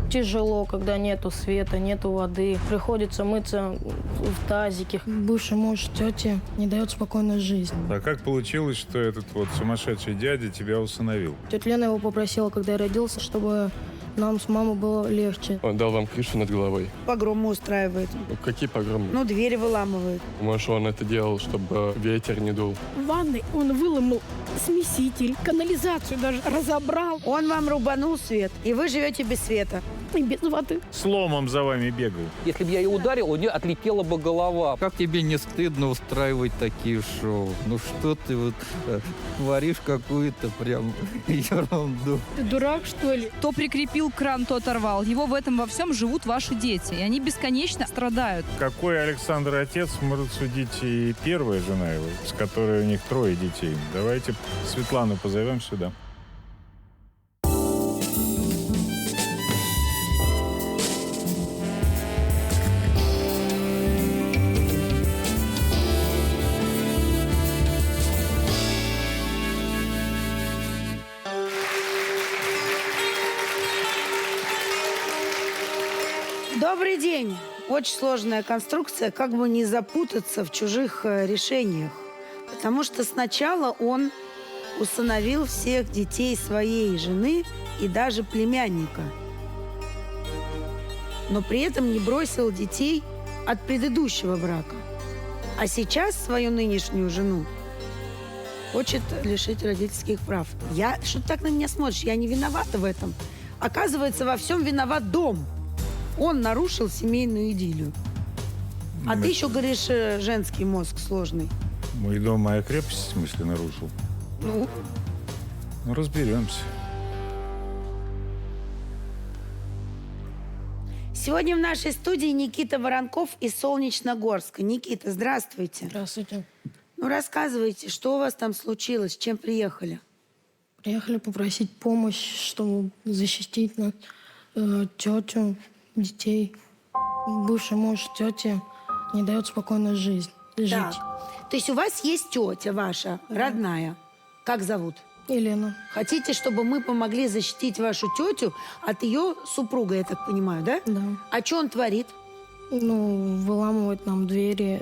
Тяжело, когда нету света, нету воды. Приходится мыться в тазике. Бывший муж тети не дает спокойной жизни. А как получилось, что этот вот сумасшедший дядя тебя усыновил? Тетя Лена его попросила, когда я родился, чтобы нам с мамой было легче. Он дал вам крышу над головой. Погромы устраивает. Ну, какие погромы? Ну, двери выламывает. Может, он это делал, чтобы ветер не дул? В ванной он выломал смеситель, канализацию даже разобрал. Он вам рубанул свет, и вы живете без света. И без воды. С ломом за вами бегал. Если бы я ее ударил, у нее отлетела бы голова. Как тебе не стыдно устраивать такие шоу? Ну что ты вот творишь какую-то прям ерунду? Ты дурак, что ли? Кто прикрепил кран, то оторвал. Его в этом во всем живут ваши дети. И они бесконечно страдают. Какой Александр отец может судить и первая жена его, с которой у них 3 детей? Давайте Светлану позовем сюда. Добрый день. Очень сложная конструкция, как бы не запутаться в чужих решениях. Потому что сначала он усыновил всех детей своей жены и даже племянника. Но при этом не бросил детей от предыдущего брака. А сейчас свою нынешнюю жену хочет лишить родительских прав. Что ты так на меня смотришь? Я не виновата в этом. Оказывается, во всем виноват дом. Он нарушил семейную идиллию. А ты еще говоришь, женский мозг сложный. Мой дом, моя крепость, в смысле, нарушил. Ну, разберемся. сегодня в нашей студии Никита Воронков из Солнечногорска. Никита, здравствуйте. Здравствуйте. Ну, рассказывайте, что у вас там случилось, с чем приехали? Приехали попросить помощь, чтобы защитить тетю, детей. Бывший муж тети не дает спокойной жить. Так. То есть у вас есть тетя ваша, родная. Как зовут? Елена. Хотите, чтобы мы помогли защитить вашу тетю от ее супруга, я так понимаю, да? Да. А что он творит? Ну, выламывает нам двери,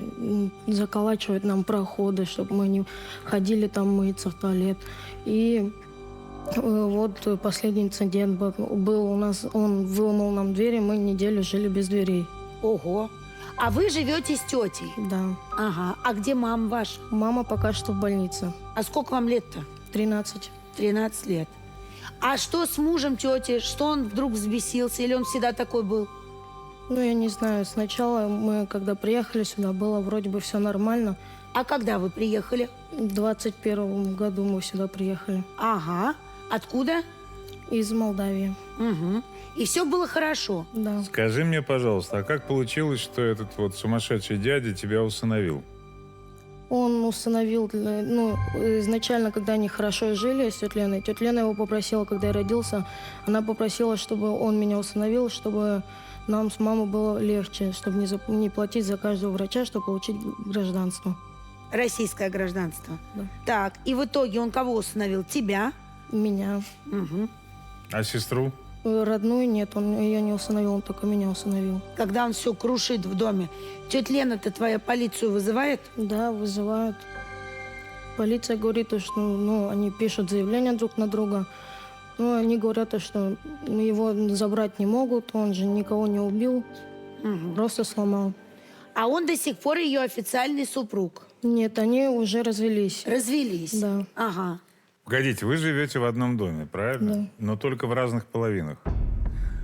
заколачивает нам проходы, чтобы мы не ходили там мыться в туалет. И вот последний инцидент был у нас. Он выломал нам двери, мы неделю жили без дверей. Ого. А вы живете с тетей? Да. Ага. А где мама ваша? Мама пока что в больнице. А сколько вам лет-то? 13. 13 лет. А что с мужем тети? Что он вдруг взбесился? Или он всегда такой был? Ну, я не знаю. Сначала мы, когда приехали сюда, было вроде бы все нормально. А когда вы приехали? В 21 году мы сюда приехали. Ага. Откуда? Из Молдавии. Угу. И все было хорошо? Да. Скажи мне, пожалуйста, а как получилось, что этот вот сумасшедший дядя тебя усыновил? Он усыновил, изначально, когда они хорошо жили с тетей Леной, тетя Лена его попросила, когда я родился, она попросила, чтобы он меня усыновил, чтобы нам с мамой было легче, чтобы не платить за каждого врача, чтобы получить гражданство. Российское гражданство? Да. Так, и в итоге он кого усыновил? Тебя? Меня. Угу. А сестру? Родную нет, он ее не усыновил, он только меня усыновил. Когда он все крушит в доме, тетя Лена-то твоя полицию вызывает? Да, вызывают. Полиция говорит, что они пишут заявления друг на друга. Но они говорят, что его забрать не могут, он же никого не убил, просто сломал. А он до сих пор ее официальный супруг? Нет, они уже развелись. Развелись? Да. Ага. Погодите, вы живете в одном доме, правильно? Да. Но только в разных половинах.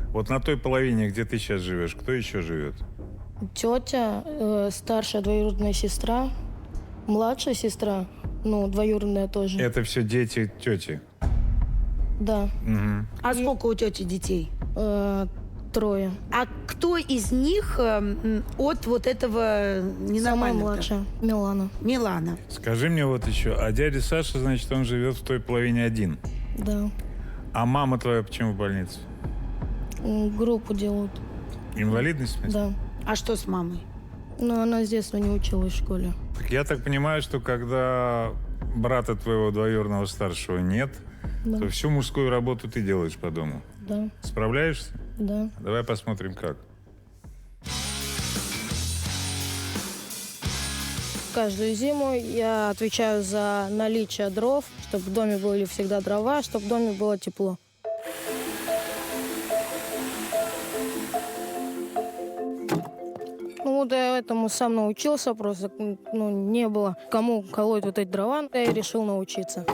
Вот на той половине, где ты сейчас живешь, кто еще живет? Тетя, старшая двоюродная сестра, младшая сестра, двоюродная тоже. Это все дети тети? Да. Угу. А сколько у тети детей? 3. А кто из них от вот этого ненормального? Самая младшая, Милана. Милана. Скажи мне вот еще, а дядя Саша, значит, он живет в той половине один? Да. А мама твоя почему в больнице? Группу делают. Инвалидность, в смысле? Да. А что с мамой? Она с детства не училась в школе. Так я так понимаю, что когда брата твоего двоюродного старшего нет, Да. то всю мужскую работу ты делаешь по дому. Да. Справляешься? Да. Давай посмотрим, как. Каждую зиму я отвечаю за наличие дров, чтобы в доме были всегда дрова, чтобы в доме было тепло. Ну вот я этому сам научился, просто не было кому колоть вот эти дрова, я и решил научиться.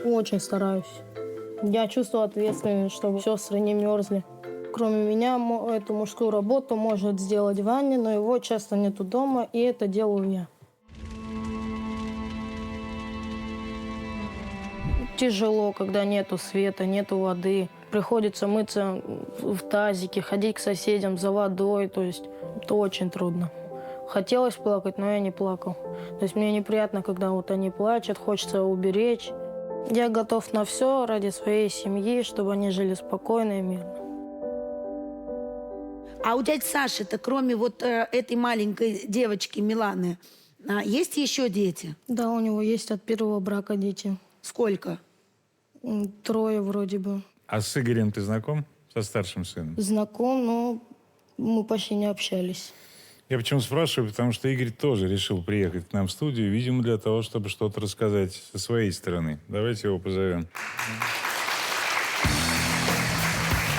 Очень стараюсь. Я чувствую ответственность, чтобы сестры не мерзли. Кроме меня, эту мужскую работу может сделать Ваня, но его часто нету дома, и это делаю я. Тяжело, когда нету света, нету воды. Приходится мыться в тазике, ходить к соседям за водой. То есть это очень трудно. Хотелось плакать, но я не плакал. То есть мне неприятно, когда вот они плачут, хочется уберечь. Я готов на все ради своей семьи, чтобы они жили спокойно и мирно. А у дяди Саши-то, кроме вот этой маленькой девочки Миланы, есть еще дети? Да, у него есть от первого брака дети. Сколько? 3 вроде бы. А с Игорем ты знаком? Со старшим сыном? Знаком, но мы почти не общались. Я почему спрашиваю, потому что Игорь тоже решил приехать к нам в студию, видимо, для того, чтобы что-то рассказать со своей стороны. Давайте его позовем.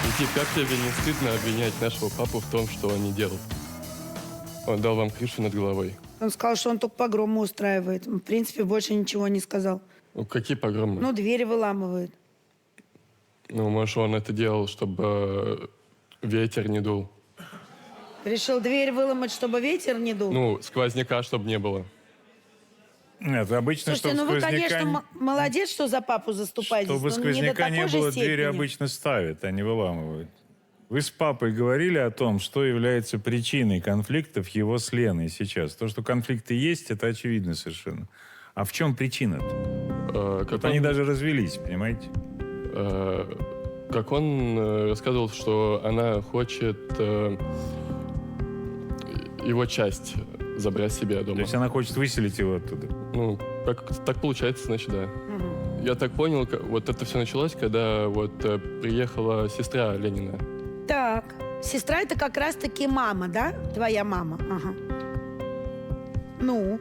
Никит, как тебе не стыдно обвинять нашего папу в том, что он не делал? Он дал вам крышу над головой. Он сказал, что он только погромы устраивает. В принципе, больше ничего не сказал. Ну, какие погромы? Ну, двери выламывает. Ну, может, он это делал, чтобы ветер не дул. Решил дверь выломать, чтобы ветер не дул? Ну, сквозняка, чтобы не было. Нет, обычно, Слушайте, ну вы, конечно, молодец, что за папу заступаетесь. Чтобы но сквозняка не не до такой же было, двери степени. обычно ставят, а не выламывают. Вы с папой говорили о том, что является причиной конфликтов его с Леной сейчас. То, что конфликты есть, это очевидно совершенно. А в чем причина-то? Как Они он, даже развелись, понимаете? как он рассказывал, что она хочет его часть забрать себе дома. То есть она хочет выселить его оттуда? Ну, как так получается, значит, да. Я так понял, вот это все началось, когда вот приехала сестра Ленина. Так, сестра это как раз-таки мама, да? Твоя мама. Ага. Ну,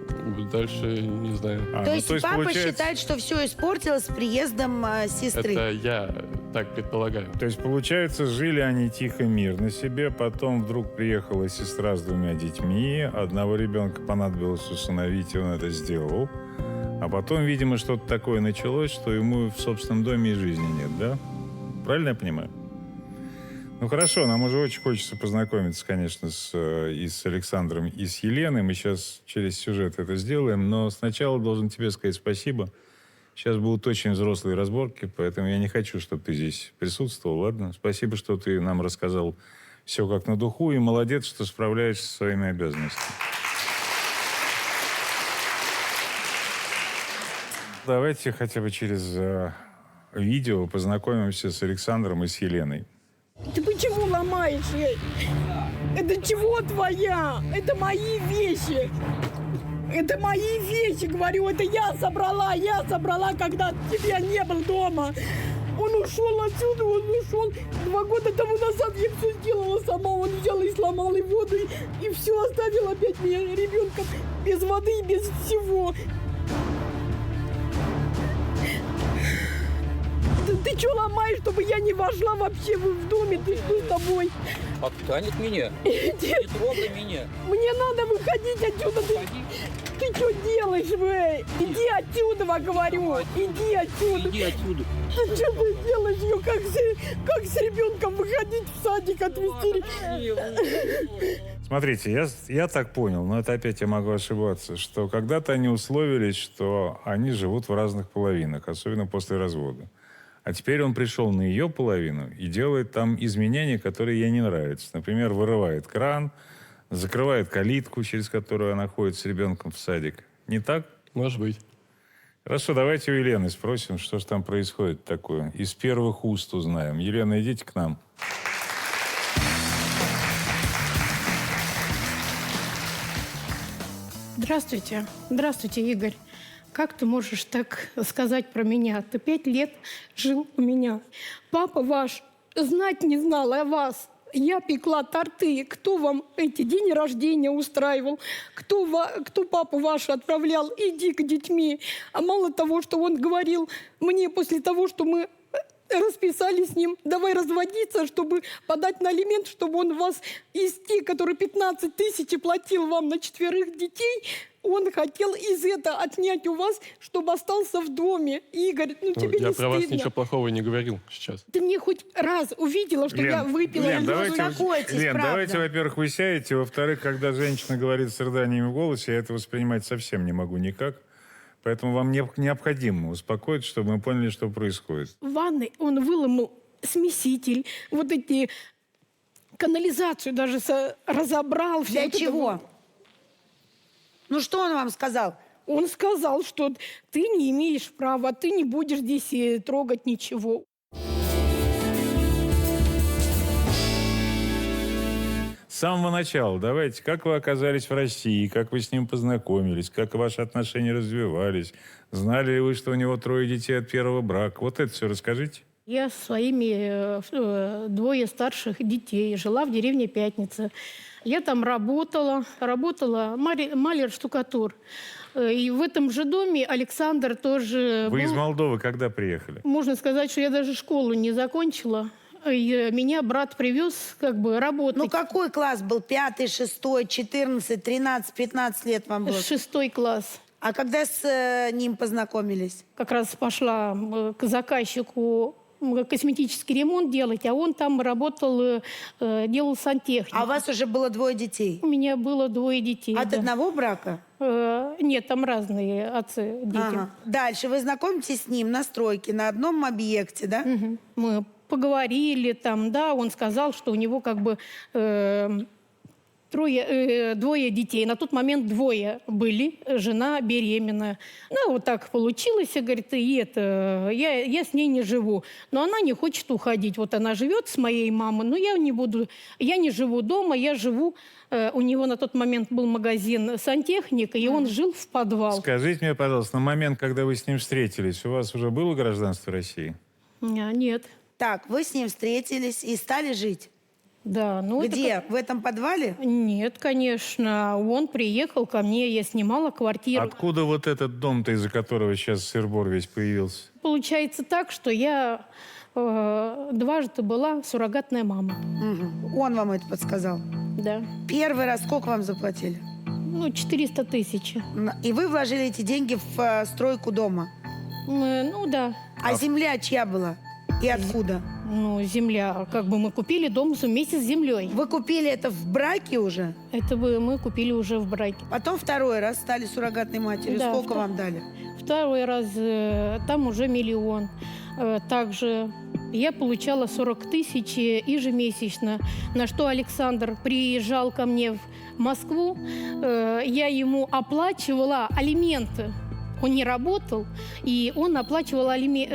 Дальше не знаю. то есть папа получается- считает, что все испортилось с приездом сестры. Это я так предполагаю. То есть, получается, жили они тихо, мирно себе, потом вдруг приехала сестра с 2 детьми, одного ребенка понадобилось усыновить, и он это сделал. А потом, видимо, что-то такое началось, что ему в собственном доме и жизни нет, да? Правильно я понимаю? Ну хорошо, нам уже очень хочется познакомиться, конечно, и с Александром, и с Еленой. Мы сейчас через сюжет это сделаем, но сначала должен тебе сказать спасибо. Сейчас будут очень взрослые разборки, поэтому я не хочу, чтобы ты здесь присутствовал, ладно? Спасибо, что ты нам рассказал все как на духу, и молодец, что справляешься со своими обязанностями. Давайте хотя бы через видео познакомимся с Александром и с Еленой. Ты почему ломаешь? Это чего твоя? Это мои вещи. Это мои вещи, говорю. Это я собрала, когда тебя не было дома. Он ушел отсюда, он ушел. 2 года тому назад я все сделала сама. Он взял и сломал и воду, и все оставил опять меня ребенка без воды и без всего. Ты что ломаешь, чтобы я не вошла вообще в доме? Ты что с тобой? Отстанет меня. Не трогай меня. Мне надо выходить отсюда. Ты что делаешь, вы? Иди отсюда, говорю. Иди отсюда. Иди отсюда. Ты что ты делаешь? Ее как с ребенком выходить в садик, отвезти? Смотрите, я так понял, но это опять я могу ошибаться, что когда-то они условились, что они живут в разных половинах, особенно после развода. А теперь он пришел на ее половину и делает там изменения, которые ей не нравятся. Например, вырывает кран, закрывает калитку, через которую она ходит с ребенком в садик. Не так? Может быть. Хорошо, давайте у Елены спросим, что же там происходит такое. Из первых уст узнаем. Елена, идите к нам. Здравствуйте. Здравствуйте, Игорь. Как ты можешь так сказать про меня? Ты 5 лет жил у меня. Папа ваш знать не знал о вас. Я пекла торты. Кто вам эти дни рождения устраивал? Кто папу вашу отправлял? Иди к детьми. А мало того, что он говорил мне после того, что мы расписали с ним, давай разводиться, чтобы подать на алимент, чтобы он вас из тех, которые 15 тысяч платил вам на 4 детей, он хотел из этого отнять у вас, чтобы остался в доме. Игорь, ну тебе Я не про вас стыдно? ничего плохого не говорил сейчас. Ты мне хоть раз увидела, что я выпила? Лен, или давайте, успокойтесь, Лен, правда. давайте, во-первых, вы сядете. Во-вторых, когда женщина говорит с рыданиями в голосе, я это воспринимать совсем не могу никак. Поэтому вам необходимо успокоиться, чтобы мы поняли, что происходит. В ванной он выломал смеситель, вот эти канализацию даже разобрал. всё Для вот это чего? вот. Ну что он вам сказал? Он сказал, что ты не имеешь права, ты не будешь здесь трогать ничего. С самого начала давайте, как вы оказались в России, как вы с ним познакомились, как ваши отношения развивались, знали ли вы, что у него 3 детей от первого брака. Вот это все расскажите. Я со своими 2 старших детей жила в деревне Пятница. Я там работала маляр-штукатур. И в этом же доме Александр тоже Вы был. из Молдовы когда приехали? Можно сказать, что я даже школу не закончила. И меня брат привез как бы работать. Ну какой класс был? 5, 6, 14, 13, 15 лет вам было? 6 класс. А когда с ним познакомились? Как раз пошла к заказчику косметический ремонт делать, а он там работал, делал сантехнику. А у вас уже было 2 детей? У меня было 2 детей. От да. одного брака? Нет, там разные отцы, дети. Ага. Дальше вы знакомитесь с ним на стройке, на одном объекте, да? Мгм. Мы поговорили там, да, он сказал, что у него как бы 2 детей. На тот момент 2 были, жена беременная. Ну, вот так получилось, и говорит, и это, я с ней не живу. Но она не хочет уходить. Вот она живет с моей мамой, но я не живу дома, я живу, у него на тот момент был магазин сантехника, и он жил в подвал. Скажите мне, пожалуйста, на момент, когда вы с ним встретились, у вас уже было гражданство России? Нет. Так, вы с ним встретились и стали жить. Да, ну это Где? В этом подвале? Нет, конечно. Он приехал ко мне, я снимала квартиру. Откуда вот этот дом-то, из-за которого сейчас сыр-бор весь появился? Получается так, что я дважды была суррогатная мама. Мгм. Он вам это подсказал. Да. Первый раз сколько вам заплатили? Ну, 400 тысяч. И вы вложили эти деньги в стройку дома. Ну, да. А земля чья была? И откуда? Ну, земля. Как бы мы купили дом вместе с землей. Вы купили это в браке уже? Это бы мы купили уже в браке. Потом 2 раз стали суррогатной матерью. Да, Сколько вам дали? 2 раз там уже 1 миллион. Также я получала 40 тысяч ежемесячно, на что Александр приезжал ко мне в Москву. Я ему оплачивала алименты. Он не работал, и он оплачивал алименты.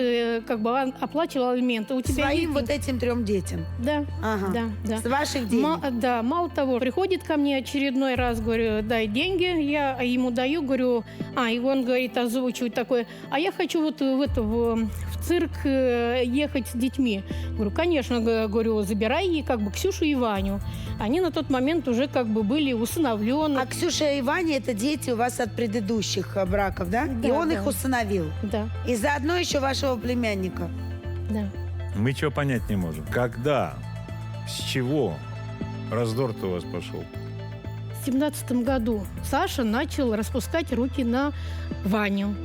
У тебя Своим есть? вот этим 3 детям? Да, Ага. да. С ваших денег? Да, мало того, приходит ко мне очередной раз, говорю, дай деньги, я ему даю, говорю, и он говорит, озвучивает такое, а я хочу вот в цирк ехать с детьми. Говорю, конечно, говорю, забирай как бы Ксюшу и Ваню. Они на тот момент уже как бы были усыновлены. А Ксюша и Ваня – это дети у вас от предыдущих браков, да? Да, И он да. их усыновил. Да, И заодно еще вашего племянника. да. Мы чего понять не можем. Когда, с чего раздор-то у вас пошел? В 17 году Саша начал распускать руки на Ваню.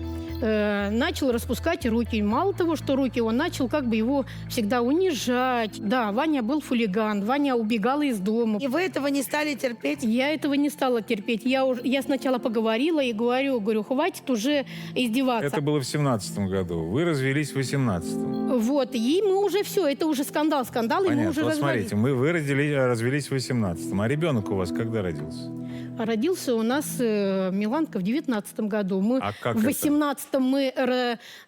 Начал распускать руки. Мало того, что руки, он начал как бы его всегда унижать. Да, Ваня был хулиган, Ваня убегала из дома. И вы этого не стали терпеть? Я этого не стала терпеть. Я сначала поговорила и говорю, хватит уже издеваться. Это было в 17-м году. Вы развелись в 18-м. Вот, и мы уже все, это уже скандал, и мы Понятно. уже Вот разводились. смотрите, вы развелись в 18-м. А ребенок у вас когда родился? Родился у нас Миланка в 19 году. Мы А как в это? 18-м мы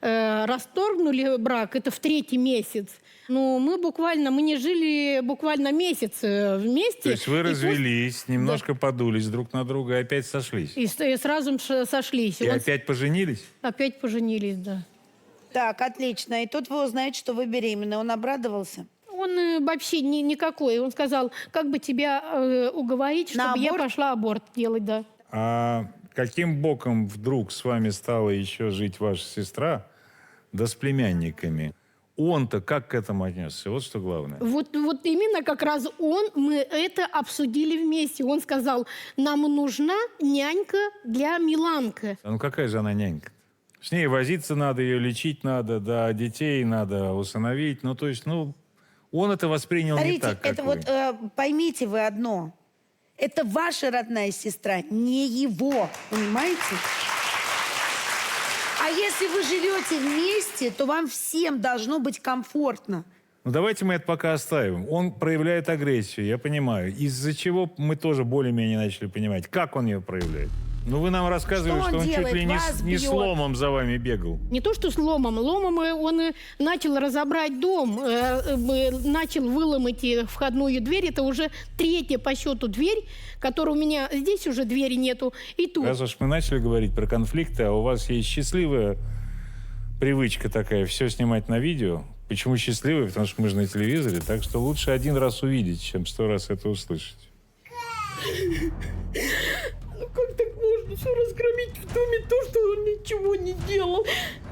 расторгнули брак, это в 3-й месяц. Ну, мы не жили буквально месяц вместе. То есть вы И развелись, немножко подулись друг на друга и опять сошлись. И сразу сошлись. И опять поженились? Опять поженились, да. Так, отлично. И тут вы узнаете, что вы беременны. Он обрадовался? Он вообще никакой. Он сказал, как бы тебя уговорить, На чтобы я аборт? пошла аборт делать, да. А каким боком вдруг с вами стала еще жить ваша сестра, да с племянниками? Он-то как к этому отнесся? Вот что главное. Вот именно как раз мы это обсудили вместе. Он сказал, нам нужна нянька для Миланка. А ну какая же она нянька? С ней возиться надо, ее лечить надо, да, детей надо усыновить. Ну, то есть, он это воспринял не Смотрите, так, как это вы. вот поймите вы одно. Это ваша родная сестра, не его. Понимаете? А если вы живете вместе, то вам всем должно быть комфортно. Ну, давайте мы это пока оставим. Он проявляет агрессию, я понимаю. Из-за чего мы тоже более-менее начали понимать, как он ее проявляет. Ну, вы нам рассказывали, Что что он он чуть делает? ли Вас не бьет. с ломом за вами бегал. Не то, что с ломом. Ломом он начал разобрать дом, начал выломать входную дверь. Это уже третья по счету дверь, которая у меня... Здесь уже двери нету, и тут. Раз уж мы начали говорить про конфликты, а у вас есть счастливая привычка такая, все снимать на видео. Почему счастливая? Потому что мы же на телевизоре, так что лучше один раз увидеть, чем 100 раз это услышать. Ну как так можно все разгромить в доме, то, что он ничего не делал?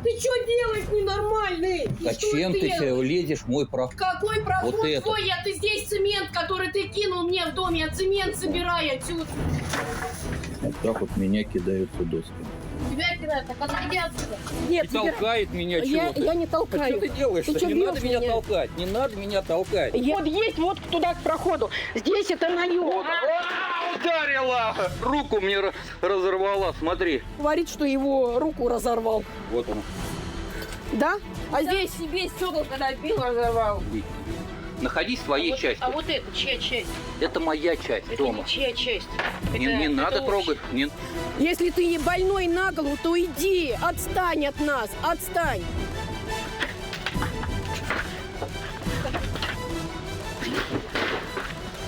Ты что делаешь, ненормальный? Зачем ты лезешь в мой проход? Какой проход Вот это. твой? Ты здесь цемент, который ты кинул мне в доме, я цемент собираю отсюда. Вот так вот меня кидаются досками. Тебя кидают, так отойди отсюда. И Нет, толкает меня я чего-то. не А толкаю. что ты делаешь? Ты чё Не надо бьёшь меня меня? толкать. Не надо меня толкать. Вот есть вот туда к проходу. Здесь это мое. Ударила! Руку мне разорвала, смотри. Говорит, что его руку разорвал. Вот он. Да? А здесь... себе стекол, когда пил, разорвал. Находись в своей части. А вот это чья часть? Это моя часть Это дома. не чья часть. Не надо трогать. Не- Если ты не больной на голову, то иди, отстань от нас, отстань.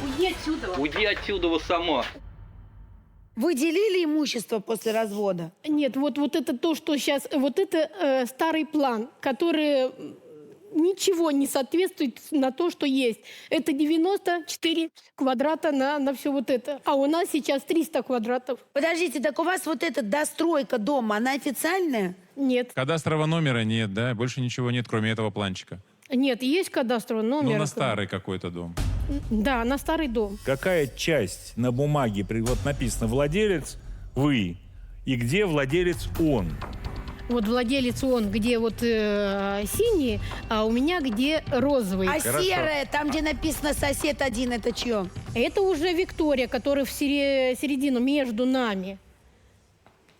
Уйди отсюда. Уйди отсюда вы сама. Вы делили имущество после развода? Нет, вот это то, что сейчас... Вот это старый план, который ничего не соответствует на то, что есть. Это 94 квадрата на все вот это. А у нас сейчас 300 квадратов. Подождите, так у вас вот эта достройка дома, она официальная? Нет. Кадастрового номера нет, да? Больше ничего нет, кроме этого планчика. Нет, есть кадастровый номер. Ну, на старый какой-то дом. Да, на старый дом. Какая часть на бумаге вот написано «владелец» вы, и где владелец он? Вот владелец он, где вот синий, а у меня где розовый. А серая, там, где написано «сосед один», это чье? Это уже Виктория, которая в середину между нами.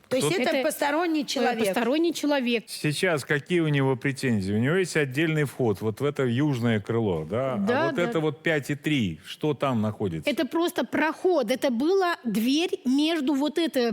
То есть Кто-то- это посторонний человек? Посторонний человек. Сейчас какие у него претензии? У него есть отдельный вход вот в это южное крыло, да? Да, а вот да. это вот 5,3, что там находится? Это просто проход. Это была дверь между вот это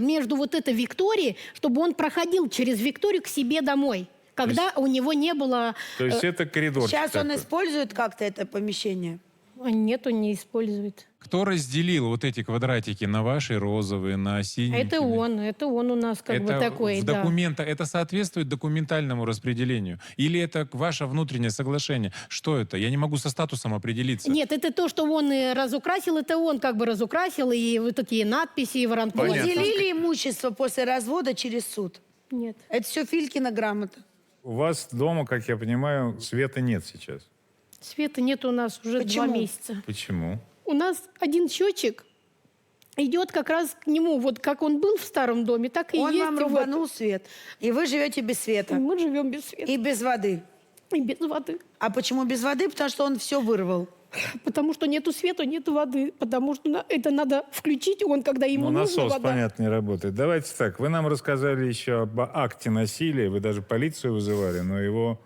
Викторией, чтобы он проходил через Викторию к себе домой. Когда у него не было... То есть это коридорчик Сейчас он такой. использует как-то это помещение? Нет, он не использует. Кто разделил вот эти квадратики на ваши розовые, на синие? Это он у нас как бы такой, в да. документах, это соответствует документальному распределению? Или это ваше внутреннее соглашение? Что это? Я не могу со статусом определиться. Нет, это то, что он разукрасил, это он как бы разукрасил, и вот такие надписи, и воронки. Вы Понятно. делили имущество после развода через суд? Нет. Это все Филькина грамота. У вас дома, как я понимаю, света нет сейчас. Света нет у нас уже Почему? 2 месяца. Почему? У нас один счетчик идет как раз к нему, вот как он был в старом доме, так и Он есть. вам и в рубанул свет, и вы живете без света. этом. Мы живем без света И без воды. и без воды. А почему без воды? Потому что он все вырвал. Потому что нету света, нету воды. Потому что это надо включить, он, когда ему Ну, нужна насос, вода. понятно, не работает. Давайте так, вы нам рассказали еще об акте насилия, вы даже полицию вызывали, но его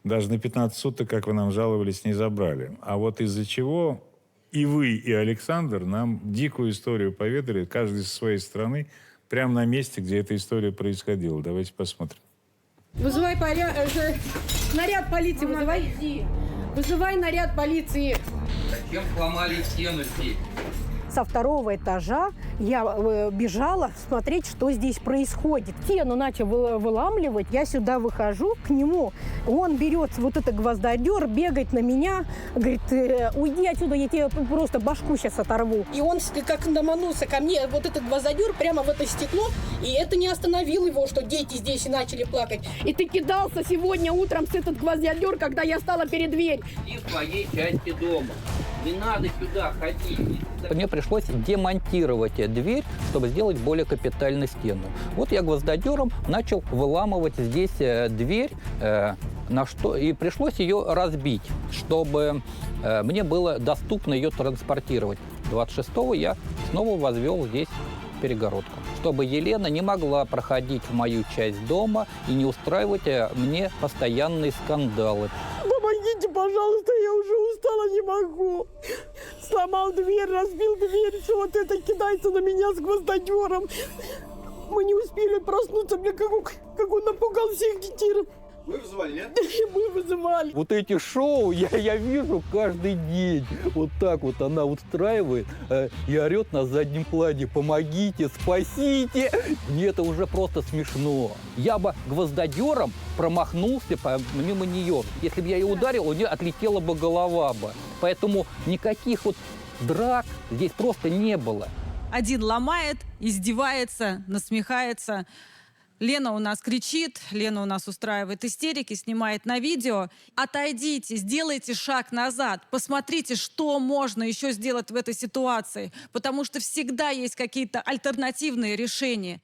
даже на 15 суток, как вы нам жаловались, не забрали. А вот из-за чего и вы, и Александр нам дикую историю поведали, каждый со своей стороны, прямо на месте, где эта история происходила. Давайте посмотрим. Вызывай наряд полиции, вызывай. Вызывай наряд полиции. Зачем сломали стену здесь? Со второго этажа я бежала смотреть, что здесь происходит. Стену начал выламливать, я сюда выхожу к нему. Он берет вот этот гвоздодер, бегает на меня, говорит, уйди отсюда, я тебе просто башку сейчас оторву. И он как ломанулся ко мне, вот этот гвоздодер прямо в это стекло, и это не остановило его, что дети здесь и начали плакать. И ты кидался сегодня утром с этот гвоздодер, когда я стала перед дверь. И в своей части дома. Не надо сюда ходить. Мне пришлось демонтировать дверь, чтобы сделать более капитальную стену. Вот я гвоздодером начал выламывать здесь дверь, и пришлось ее разбить, чтобы мне было доступно ее транспортировать. 26-го я снова возвел здесь перегородку, чтобы Елена не могла проходить в мою часть дома и не устраивать мне постоянные скандалы. Помогите, пожалуйста, я уже устала, не могу. Сломал дверь, разбил дверь, все вот это кидается на меня с гвоздодером. Мы не успели проснуться, как он напугал всех детей. Вы вызывали, нет? Мы вызывали. Вот эти шоу я вижу каждый день. Вот так вот она устраивает и орет на заднем плане: помогите, спасите. Мне это уже просто смешно. Я бы гвоздодером промахнулся мимо нее. Если бы я ее ударил, у нее отлетела бы голова бы. Поэтому никаких вот драк здесь просто не было. Один ломает, издевается, насмехается. Лена у нас кричит, Лена у нас устраивает истерики, снимает на видео. Отойдите, сделайте шаг назад, посмотрите, что можно еще сделать в этой ситуации, потому что всегда есть какие-то альтернативные решения.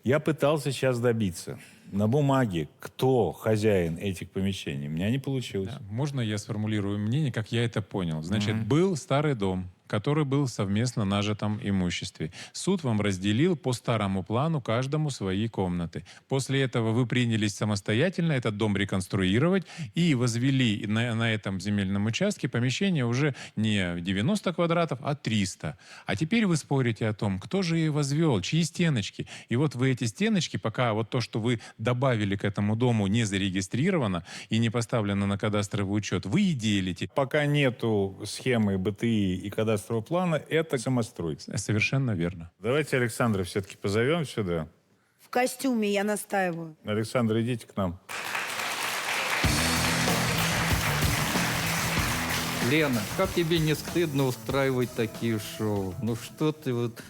Я пытался сейчас добиться на бумаге, кто хозяин этих помещений. У меня не получилось. Да, можно я сформулирую мнение, как я это понял? Значит, был старый дом, который был в совместно нажитом имуществе. Суд вам разделил по старому плану каждому свои комнаты. После этого вы принялись самостоятельно этот дом реконструировать и возвели на этом земельном участке помещение уже не 90 квадратов, а 300. А теперь вы спорите о том, кто же ее возвел, чьи стеночки. И вот вы эти стеночки, пока вот то, что вы добавили к этому дому, не зарегистрировано и не поставлено на кадастровый учет, вы и делите. Пока нету схемы БТИ и кадастрового плана, это самострой. Совершенно верно. Давайте Александра все-таки позовем сюда. В костюме я настаиваю. Александр, идите к нам. Лена, как тебе не стыдно устраивать такие шоу? Ну что ты вот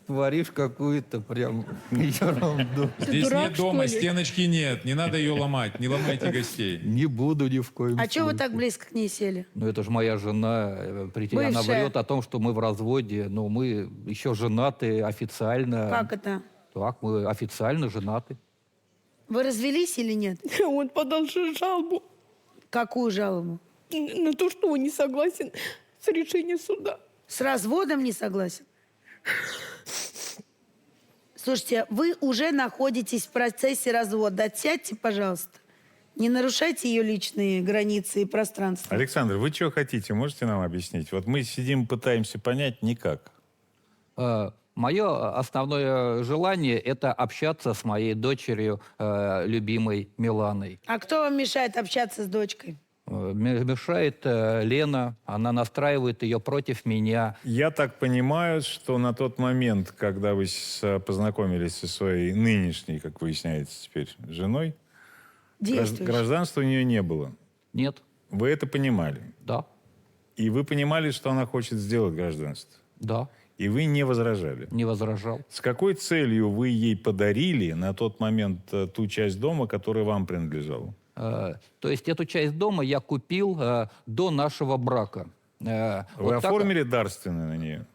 творишь какую-то прям ерунду. Здесь дурак, нет дома, что ли? стеночки нет. Не надо ее ломать, не ломайте гостей. Не буду ни в коем А случае. чего вы так близко к ней сели? Ну это же моя жена. Она Бывшая. врет о том, что мы в разводе, но мы еще женаты официально. Как это? Так, мы официально женаты. Вы развелись или нет? Он подал жалобу Какую жалобу? на то, что он не согласен с решением суда. С разводом не согласен? Слушайте, вы уже находитесь в процессе развода. Отсядьте, пожалуйста. Не нарушайте ее личные границы и пространство. Александр, вы что хотите? Можете нам объяснить? Вот мы сидим, пытаемся понять никак. Мое основное желание – это общаться с моей дочерью, любимой Миланой. А кто вам мешает общаться с дочкой? Мешает Лена, она настраивает ее против меня. Я так понимаю, что на тот момент, когда вы познакомились со своей нынешней, как выясняется теперь, женой, гражданства у нее не было. Нет. Вы это понимали? Да. И вы понимали, что она хочет сделать гражданство? Да. И вы не возражали? Не возражал. С какой целью вы ей подарили на тот момент ту часть дома, которая вам принадлежала? То есть эту часть дома я купил до нашего брака. Вы оформили дарственную на нее?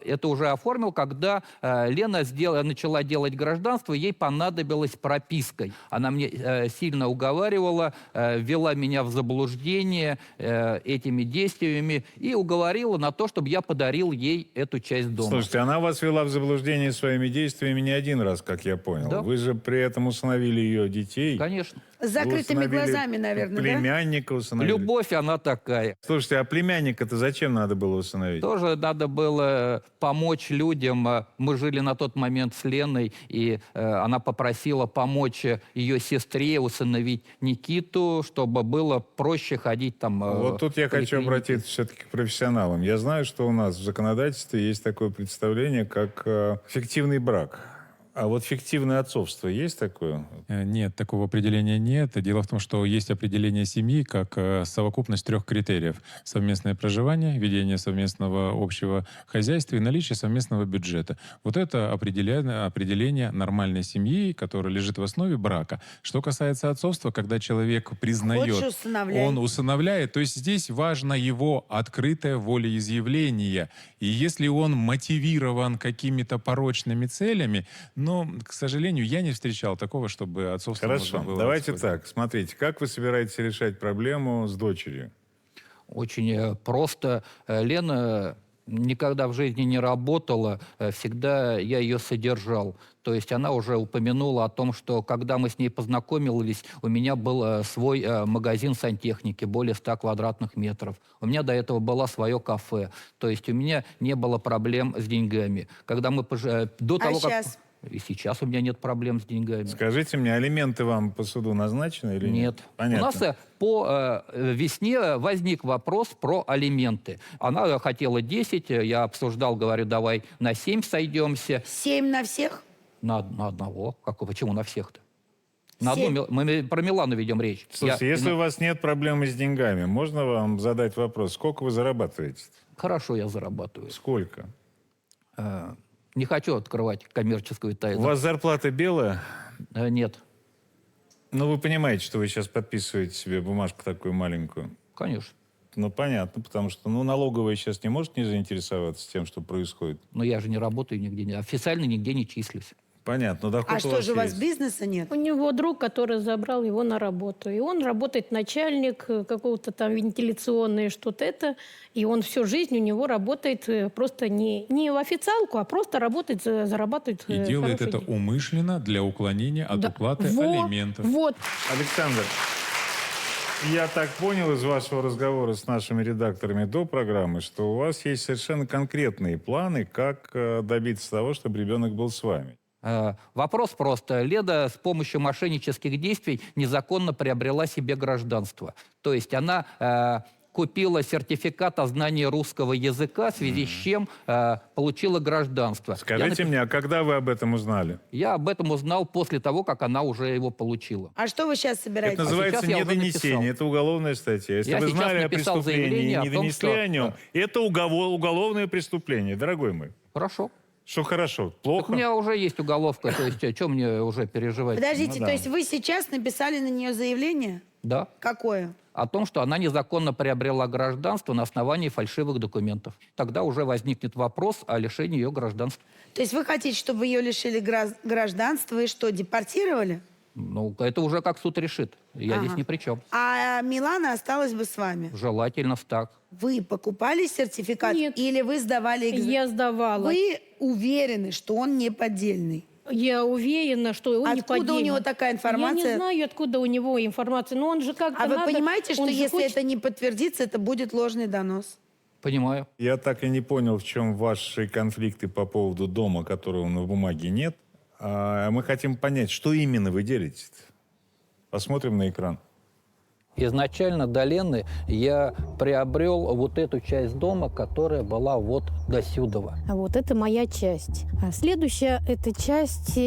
это уже оформил, когда Лена начала делать гражданство, ей понадобилась прописка. Она мне сильно уговаривала, ввела меня в заблуждение этими действиями и уговорила на то, чтобы я подарил ей эту часть дома. Слушайте, она вас вела в заблуждение своими действиями не один раз, как я понял. Да. Вы же при этом усыновили ее детей. Конечно. С закрытыми Вы усыновили глазами, наверное, да? племянника усыновили. Любовь, она такая. Слушайте, а племянника-то зачем надо было усыновить? Тоже надо было помочь людям. Мы жили на тот момент с Леной, и она попросила помочь ее сестре усыновить Никиту, чтобы было проще ходить там. Вот тут я хочу обратиться все-таки к профессионалам. Я знаю, что у нас в законодательстве есть такое представление, как фиктивный брак. А вот фиктивное отцовство есть такое? Нет, такого определения нет. Дело в том, что есть определение семьи как совокупность 3 критериев. Совместное проживание, ведение совместного общего хозяйства и наличие совместного бюджета. Вот это определение нормальной семьи, которое лежит в основе брака. Что касается отцовства, когда человек признает, Хочешь, усыновляй. он усыновляет, то есть здесь важно его открытое волеизъявление. И если он мотивирован какими-то порочными целями, но, к сожалению, я не встречал такого, чтобы отцовство Хорошо, можно было давайте оспорить. так. Смотрите, как вы собираетесь решать проблему с дочерью? Очень просто. Лена никогда в жизни не работала, всегда я ее содержал. То есть она уже упомянула о том, что когда мы с ней познакомились, у меня был свой магазин сантехники, более 100 квадратных метров. У меня до этого было свое кафе. То есть у меня не было проблем с деньгами. Когда мы до того, сейчас? И сейчас у меня нет проблем с деньгами. Скажите мне, алименты вам по суду назначены или нет? Нет. Понятно. У нас по весне возник вопрос про алименты. Она хотела 10, я обсуждал, говорю, давай на 7 сойдемся. 7 на всех? На одного. Почему на всех-то? На 7. одну, мы про Милану ведем речь. Слушайте, если у вас нет проблемы с деньгами, можно вам задать вопрос, сколько вы зарабатываете? Хорошо я зарабатываю. Сколько? Не хочу открывать коммерческую У тайну. вас зарплата белая? Нет, Ну, вы понимаете, что вы сейчас подписываете себе бумажку такую маленькую. конечно. Ну, понятно, потому что налоговая сейчас не может не заинтересоваться тем, что происходит. Но я же не работаю нигде, официально нигде не числюсь. Понятно, доход А у что вас же, у вас есть. бизнеса нет? У него друг, который забрал его на работу. И он работает начальник какого-то там вентиляционное что-то это. И он всю жизнь у него работает просто не в официалку, а просто работает, зарабатывает И делает хорошие это деньги. умышленно для уклонения от Да. уплаты Вот, алиментов. Вот. Александр, я так понял из вашего разговора с нашими редакторами до программы, что у вас есть совершенно конкретные планы, как добиться того, чтобы ребенок был с вами. Вопрос просто. Леда с помощью мошеннических действий незаконно приобрела себе гражданство. То есть она купила сертификат о знании русского языка, в связи с чем получила гражданство. Скажите мне, а когда вы об этом узнали? Я об этом узнал после того, как она уже его получила. А что вы сейчас собираетесь? Это называется сейчас я уже недонесение, написал. это уголовная статья. Если Я вы сейчас знали о написал преступлении заявление и о не том, донесли что- о нем, это уголовное преступление, дорогой мой. Хорошо. Что хорошо? Так Плохо? у меня уже есть уголовка, то есть что мне уже переживать? Подождите, Ну да. то есть вы сейчас написали на нее заявление? Да. Какое? О том, что она незаконно приобрела гражданство на основании фальшивых документов. Тогда уже возникнет вопрос о лишении ее гражданства. То есть вы хотите, чтобы ее лишили гражданства и что, депортировали? Ну, это уже как суд решит. Я Ага. здесь ни при чем. А Милана осталась бы с вами? Желательно так. Вы покупали сертификат? Нет. Или вы сдавали экзамен? Я сдавала. Вы уверены, что он не поддельный? Я уверена, что он не Откуда у поддельный. него такая Я информация? не знаю, откуда у него информация, но он же как-то А вы надо- понимаете, что он же если хочет- это не подтвердится, это будет ложный донос? Понимаю. Я так и не понял, в чем ваши конфликты по поводу дома, которого на бумаге нет. А мы хотим понять, что именно вы делите. Посмотрим на экран. Изначально до Лены я приобрел вот эту часть дома, которая была вот до сюдова. А вот это моя часть. А следующая – это часть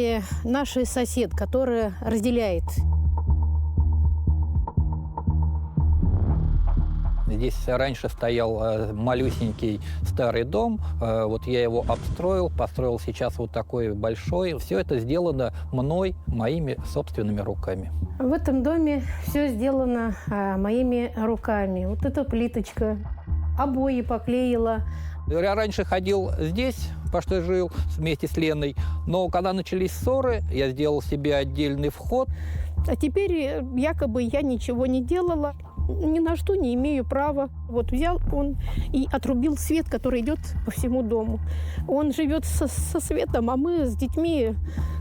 нашей сосед, которая разделяет. Здесь раньше стоял малюсенький старый дом. Вот я его обстроил, построил сейчас вот такой большой. Все это сделано мной, моими собственными руками. В этом доме все сделано моими руками. Вот эта плиточка, обои поклеила, Я раньше ходил здесь, по что жил, вместе с Леной, но когда начались ссоры, я сделал себе отдельный вход. А теперь якобы я ничего не делала, ни на что не имею права. Вот взял он и отрубил свет, который идет по всему дому. Он живет со светом, а мы с детьми,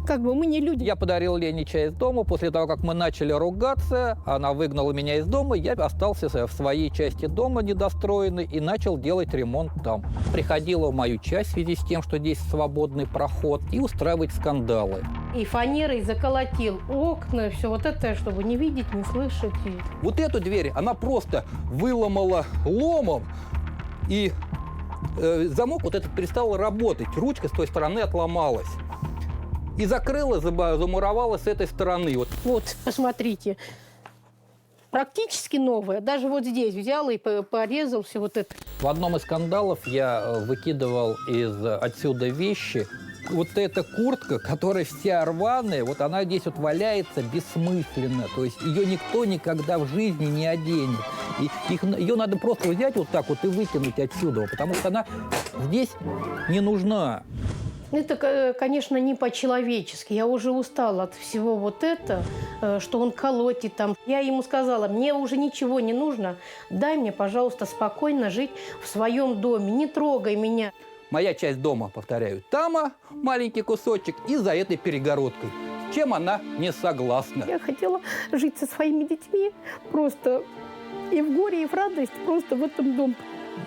как бы мы не люди. Я подарил Лене чай из дома. После того, как мы начали ругаться, она выгнала меня из дома, я остался в своей части дома недостроенной и начал делать ремонт там. Приходила в мою часть в связи с тем, что здесь свободный проход, и устраивать скандалы. И фанерой заколотил окна, все вот это, чтобы не видеть, не слышать. Вот эту дверь она просто выломала ломом, и замок вот этот перестал работать. Ручка с той стороны отломалась. И закрыла, замуровала с этой стороны. Вот, посмотрите. Практически новая. Даже вот здесь взял и порезал все вот это. В одном из скандалов я выкидывал отсюда вещи. Вот эта куртка, которая вся рваная, вот она здесь вот валяется бессмысленно. То есть ее никто никогда в жизни не оденет. И ее надо просто взять вот так вот и выкинуть отсюда, потому что она здесь не нужна. Это, конечно, не по-человечески. Я уже устала от всего вот это, что он колотит там. Я ему сказала, мне уже ничего не нужно. Дай мне, пожалуйста, спокойно жить в своем доме. Не трогай меня. Моя часть дома, повторяю, тама, маленький кусочек, и за этой перегородкой. С чем она не согласна. Я хотела жить со своими детьми просто и в горе, и в радость, просто в этом доме.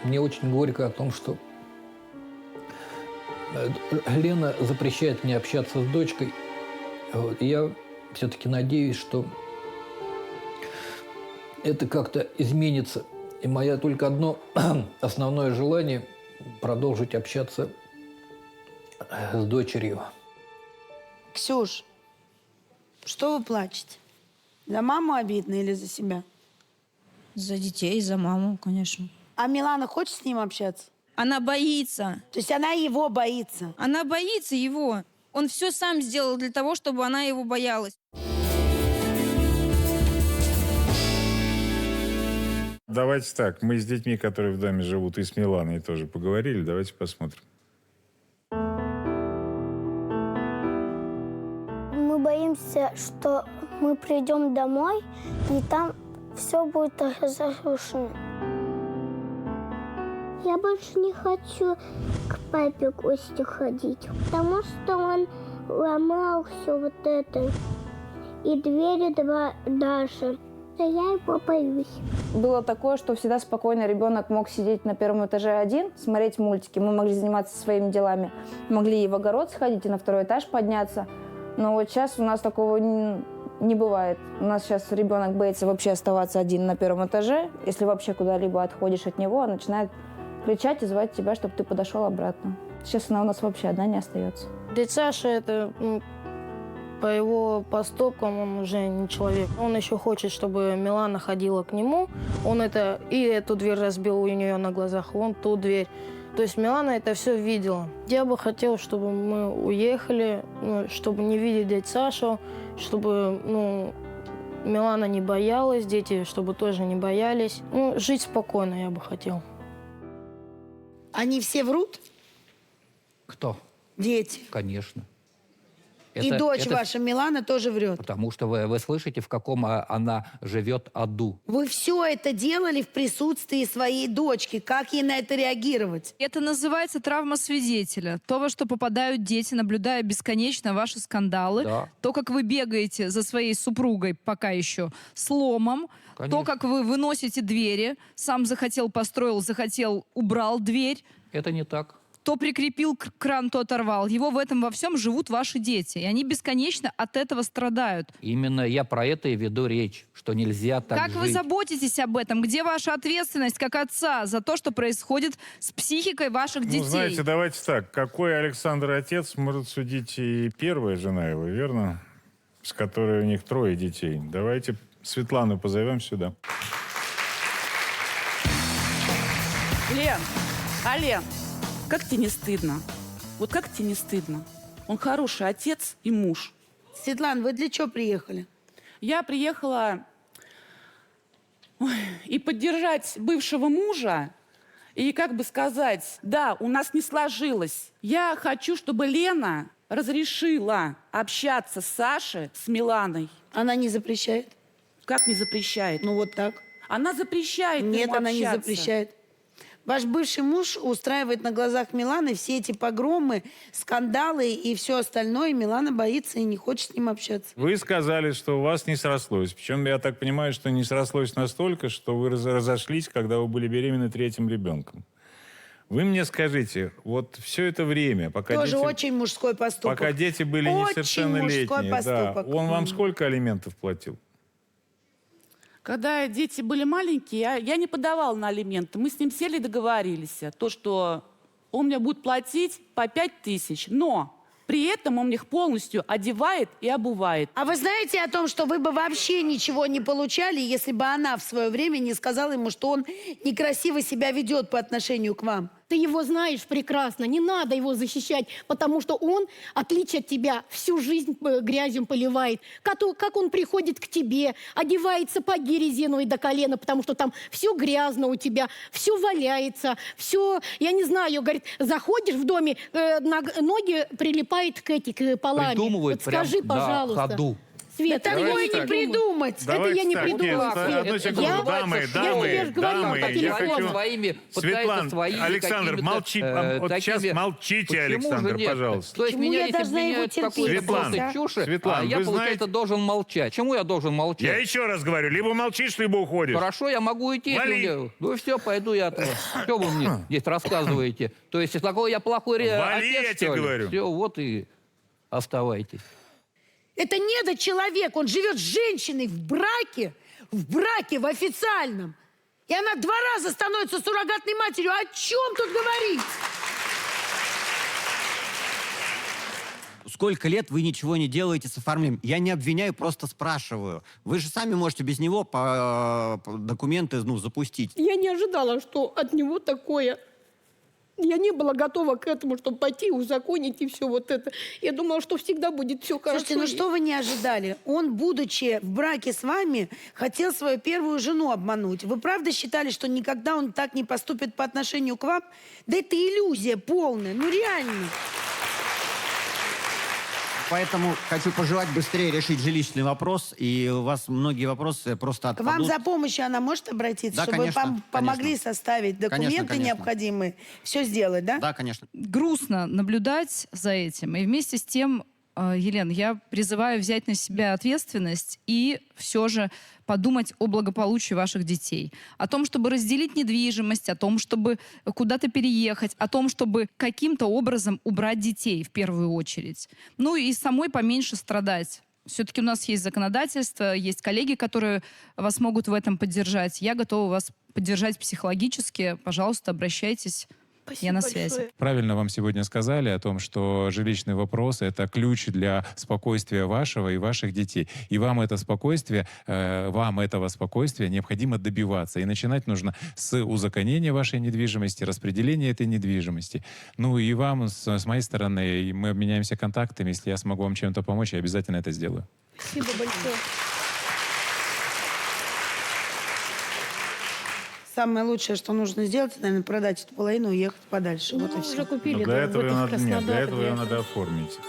Мне очень горько о том, что Лена запрещает мне общаться с дочкой. И я все-таки надеюсь, что это как-то изменится. И мое только одно основное желание – продолжить общаться с дочерью. Ксюш, что вы плачете? За маму обидно или за себя? За детей, за маму, конечно. А Милана хочет с ним общаться? Она боится. То есть она его боится? Она боится его. Он все сам сделал для того, чтобы она его боялась. Давайте так, мы с детьми, которые в доме живут, и с Миланой тоже поговорили. Давайте посмотрим. Мы боимся, что мы придем домой, и там все будет разрушено. Я больше не хочу к папе в гости ходить, потому что он ломал все вот это. И двери даже. Я его боюсь. Было такое, что всегда спокойно ребенок мог сидеть на первом этаже один, смотреть мультики. Мы могли заниматься своими делами. Могли и в огород сходить, и на второй этаж подняться. Но вот сейчас у нас такого не бывает. У нас сейчас ребенок боится вообще оставаться один на первом этаже. Если вообще куда-либо отходишь от него, он начинает кричать и звать тебя, чтобы ты подошел обратно. Сейчас она у нас вообще одна не остается. Дядя Саша, это по его поступкам он уже не человек. Он еще хочет, чтобы Милана ходила к нему. Он это и эту дверь разбил у нее на глазах, вон ту дверь. То есть Милана это все видела. Я бы хотела, чтобы мы уехали, чтобы не видеть дядю Сашу, чтобы Милана не боялась, дети, чтобы тоже не боялись. Жить спокойно я бы хотел. Они все врут? Кто? Дети. Конечно. И дочь ваша Милана тоже врет. Потому что вы слышите, в каком она живет аду. Вы все это делали в присутствии своей дочки. Как ей на это реагировать? Это называется травма свидетеля. То, во что попадают дети, наблюдая бесконечно ваши скандалы. Да. То, как вы бегаете за своей супругой пока еще с ломом. Конечно. То, как вы выносите двери. Сам захотел, построил, захотел, убрал дверь. Это не так. То прикрепил кран, то оторвал. Его в этом во всем живут ваши дети. И они бесконечно от этого страдают. Именно я про это и веду речь, что нельзя так Как жить. вы заботитесь об этом? Где ваша ответственность как отца за то, что происходит с психикой ваших детей? Знаете, давайте так. Какой Александр отец может судить и первая жена его, верно? С которой у них 3 детей. Давайте Светлану позовем сюда. Лен, как тебе не стыдно? Вот как тебе не стыдно? Он хороший отец и муж. Светлана, вы для чего приехали? Я приехала и поддержать бывшего мужа, И как бы сказать, да, у нас не сложилось. Я хочу, чтобы Лена разрешила общаться с Сашей, с Миланой. Она не запрещает? Как не запрещает? Ну вот так. Она запрещает Нет, ему она не общаться. запрещает. Ваш бывший муж устраивает на глазах Миланы все эти погромы, скандалы и все остальное. Милана боится и не хочет с ним общаться. Вы сказали, что у вас не срослось. Причем, я так понимаю, что не срослось настолько, что вы разошлись, когда вы были беременны 3-м ребенком. Вы мне скажите, вот все это время, пока Тоже дети, очень мужской поступок. пока дети были Очень несовершеннолетние, мужской поступок. да, он вам сколько алиментов платил? Когда дети были маленькие, я не подавала на алименты. Мы с ним сели и договорились. То, что он мне будет платить по 5000, но при этом он их полностью одевает и обувает. А вы знаете о том, что вы бы вообще ничего не получали, если бы она в свое время не сказала ему, что он некрасиво себя ведет по отношению к вам? Ты его знаешь прекрасно, не надо его защищать, потому что он, в отличие от тебя, всю жизнь грязью поливает. Как он приходит к тебе, одевает сапоги резиновые до колена, потому что там все грязно у тебя, все валяется, все, я не знаю, говорит, заходишь в доме, ноги прилипают к полами. Придумывают Вот скажи, прям на пожалуйста. ходу. Свет, Да такое не придумать. Это я не придумала, Свет. Одну секунду. Я Дамы, тебе ж говорила по я телефону. хочу... Своими, Светлана, своими Александр, какими-то, молчи, вот сейчас молчите, Почему Александр, же нет? пожалуйста. То есть Почему меня, я если должна его меняют терпеть? какую-то Светлана, просто чушь, Светлана, а я, вы получается, знаете- должен молчать. Чему я должен молчать? Я еще раз говорю, либо молчишь, либо уходишь. Хорошо, я могу уйти. если Вали. мне- Ну все, пойду я. Что вы мне здесь рассказываете? То есть, такой я плохой Вали, отец, я что тебе ли? говорю. Все, вот и оставайтесь. Это недочеловек, он живет с женщиной в браке, в официальном. И она 2 раза становится суррогатной матерью. О чем тут говорить? Сколько лет вы ничего не делаете с оформлением? Я не обвиняю, просто спрашиваю. Вы же сами можете без него документы запустить. Я не ожидала, что от него такое. Я не была готова к этому, чтобы пойти, узаконить и все вот это. Я думала, что всегда будет все хорошо. Слушайте, ну что вы не ожидали? Он, будучи в браке с вами, хотел свою первую жену обмануть. Вы правда считали, что никогда он так не поступит по отношению к вам? Да это иллюзия полная, ну реально. Поэтому хочу пожелать быстрее решить жилищный вопрос, и у вас многие вопросы просто К вам отпадут. за помощью она может обратиться, Да, чтобы конечно, вам помогли конечно. составить документы Конечно. необходимые, все сделать, да? Да, конечно. Грустно наблюдать за этим. И вместе с тем, Елена, я призываю взять на себя ответственность и все же подумать о благополучии ваших детей. О том, чтобы разделить недвижимость, о том, чтобы куда-то переехать, о том, чтобы каким-то образом убрать детей в первую очередь. Ну и самой поменьше страдать. Все-таки у нас есть законодательство, есть коллеги, которые вас могут в этом поддержать. Я готова вас поддержать психологически. Пожалуйста, обращайтесь. Я на связи. Правильно вам сегодня сказали о том, что жилищный вопрос — это ключ для спокойствия вашего и ваших детей. И вам это спокойствие, вам этого спокойствия необходимо добиваться. И начинать нужно с узаконения вашей недвижимости, распределения этой недвижимости. Ну и вам, с моей стороны, мы обменяемся контактами. Если я смогу вам чем-то помочь, я обязательно это сделаю. Спасибо большое. Самое лучшее, что нужно сделать, это, наверное, продать эту половину и уехать подальше. Ну, вот и все. уже купили, Но да, для этого, вот из Краснодара, для этого для ее надо оформить.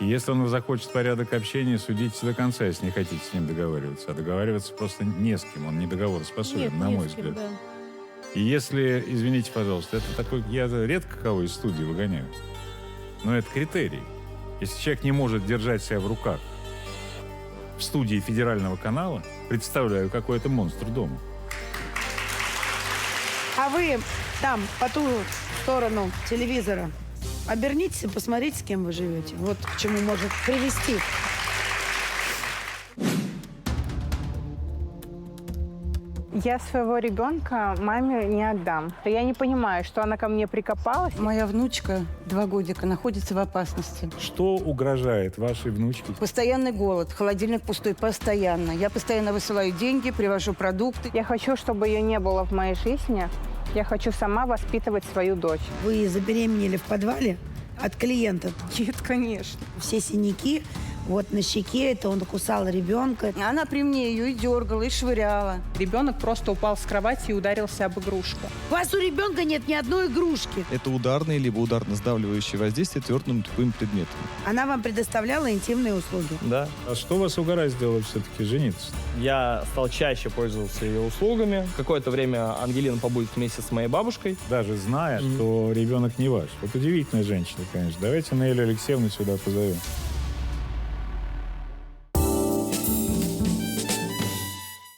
И если он захочет порядок общения, судитесь до конца, если не хотите с ним договариваться. А договариваться просто не с кем. Он не договороспособен, Нет, на не мой с кем, взгляд. да. И если, извините, пожалуйста, это такой, я редко кого из студии выгоняю, но это критерий. Если человек не может держать себя в руках в студии федерального канала, представляю, какой это монстр дома. А вы там, по ту сторону телевизора, обернитесь и посмотрите, с кем вы живете. Вот к чему может привести. Я своего ребенка маме не отдам. Я не понимаю, что она ко мне прикопалась. Моя внучка 2 годика находится в опасности. Что угрожает вашей внучке? Постоянный голод, холодильник пустой постоянно. Я постоянно высылаю деньги, привожу продукты. Я хочу, чтобы ее не было в моей жизни. Я хочу сама воспитывать свою дочь. Вы забеременели в подвале от клиентов? Нет, конечно. Все синяки, Вот на щеке это он кусал ребенка. Она при мне ее и дергала, и швыряла. Ребенок просто упал с кровати и ударился об игрушку. У вас у ребенка нет ни одной игрушки. Это ударные либо ударно-сдавливающие воздействия твердым тупым предметом. Она вам предоставляла интимные услуги. Да. А что вас угораздило все-таки жениться? Я стал чаще пользоваться ее услугами. Какое-то время Ангелина побудет вместе с моей бабушкой. Даже зная, что ребенок не ваш. Вот удивительная женщина, конечно. Давайте Наилю Алексеевну сюда позовем.